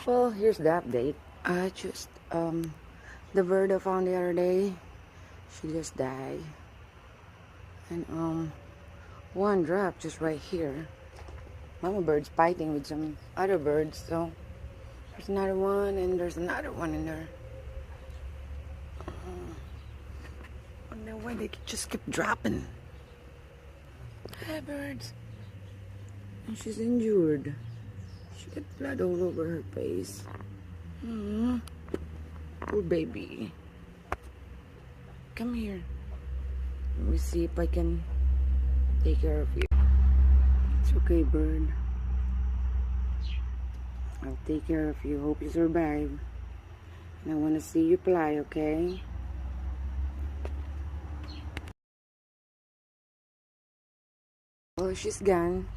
Well, here's the update. I just the bird I found the other day, she just died. And one dropped just right here. Mama bird's fighting with some other birds, so there's another one and there's another one in there. I don't know why they just keep dropping. Hey birds. And she's injured. She got blood all over her face. Poor baby. Come here. Let me see if I can take care of you. It's okay, bird. I'll take care of you. Hope you survive. And I want to see you fly, okay? Well, she's gone.